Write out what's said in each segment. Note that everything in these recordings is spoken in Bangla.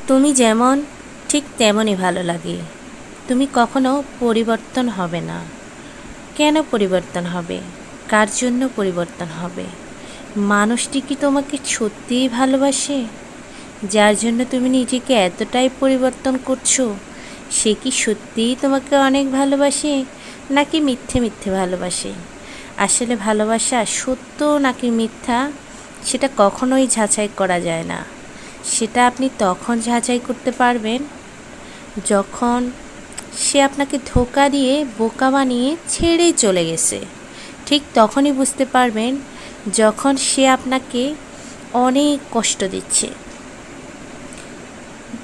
তুমি যেমন ঠিক তেমনই ভালো লাগে। তুমি কখনো পরিবর্তন হবে না। কেন পরিবর্তন হবে? কার জন্য পরিবর্তন হবে? মানুষটি কি তোমাকে সত্যিই ভালোবাসে? যার জন্য তুমি নিজেকে এতটাই পরিবর্তন করছো, সে কি সত্যিই তোমাকে অনেক ভালোবাসে, নাকি মিথ্যে মিথ্যে ভালোবাসে? আসলে ভালোবাসা সত্য নাকি মিথ্যা, সেটা কখনোই যাচাই করা যায় না। সেটা আপনি তখন যাচাই করতে পারবেন যখন সে আপনাকে ধোঁকা দিয়ে বোকা বানিয়ে ছেড়েই চলে গেছে। ঠিক তখনই বুঝতে পারবেন যখন সে আপনাকে অনেক কষ্ট দিচ্ছে।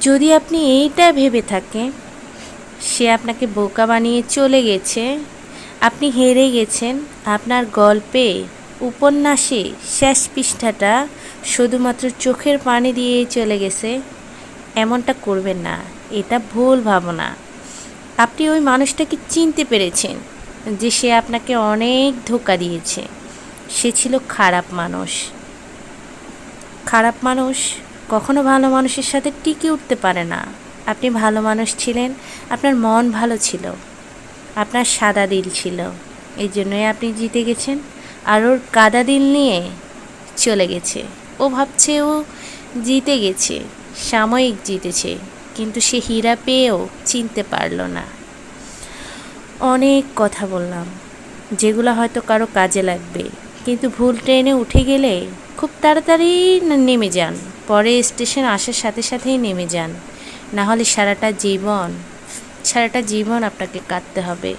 যদি আপনি এইটা ভেবে থাকেন সে আপনাকে বোকা বানিয়ে চলে গেছে, আপনি হেরে গেছেন, আপনার গল্পে উপন্যাসে শেষ পৃষ্ঠাটা শুধুমাত্র চোখের পানি দিয়েই চলে গেছে, এমনটা করবেন না। এটা ভুল ভাবনা। আপনি ওই মানুষটাকে চিনতে পেরেছেন যে সে আপনাকে অনেক ধোঁকা দিয়েছে। সে ছিল খারাপ মানুষ। খারাপ মানুষ কখনো ভালো মানুষের সাথে টিকে উঠতে পারে না। আপনি ভালো মানুষ ছিলেন, আপনার মন ভালো ছিল, আপনার সাদা দিল ছিল, এই জন্যই আপনি জিতে গেছেন। আর ওর কাদা দিল নিয়ে চলে গেছে। ও ভাবছে ও জিতে গেছে, সাময়িক জিতেছে, কিন্তু সে হীরা পেয়েও চিনতে পারল না। অনেক কথা বললাম যেগুলো হয়তো কারো কাজে লাগবে, কিন্তু ভুল ট্রেনে উঠে গেলে খুব তাড়াতাড়ি নেমে যান। পরে স্টেশন আসার সাথে সাথেই নেমে যান, না হলে সারাটা জীবন আপনাকে কাটতে হবে।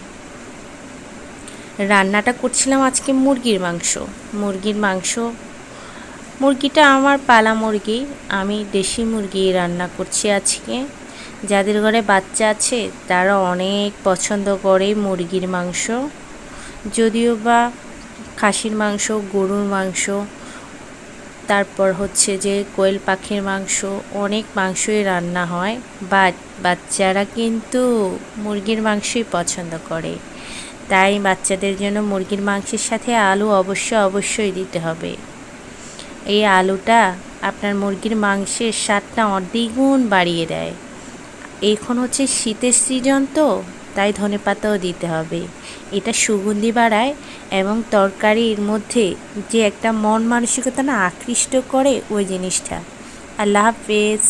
রান্নাটা করছিলাম আজকে মুরগির মাংস। মুরগিটা আমার পালা মুরগি, আমি দেশি মুরগি রান্না করছি আজকে। যাদের ঘরে বাচ্চা আছে তারা অনেক পছন্দ করে মুরগির মাংস। যদিও বা খাসির মাংস, গরুর মাংস, তারপর হচ্ছে যে কোয়েল পাখির মাংস, অনেক মাংসই রান্না হয়, বাট বাচ্চারা কিন্তু মুরগির মাংসই পছন্দ করে। তাই বাচ্চাদের জন্য মুরগির মাংসের সাথে আলু অবশ্যই দিতে হবে। এই আলুটা আপনার মুরগির মাংসের স্বাদটা দ্বিগুণ বাড়িয়ে দেয়। এখন হচ্ছে শীতের সিজন, তো তাই ধনেপাতাও দিতে হবে। এটা সুগন্ধি বাড়ায় এবং তরকারির মধ্যে যে একটা মন মানসিকতা না আকৃষ্ট করে, ওই জিনিসটা। আল্লাহ হাফেজ।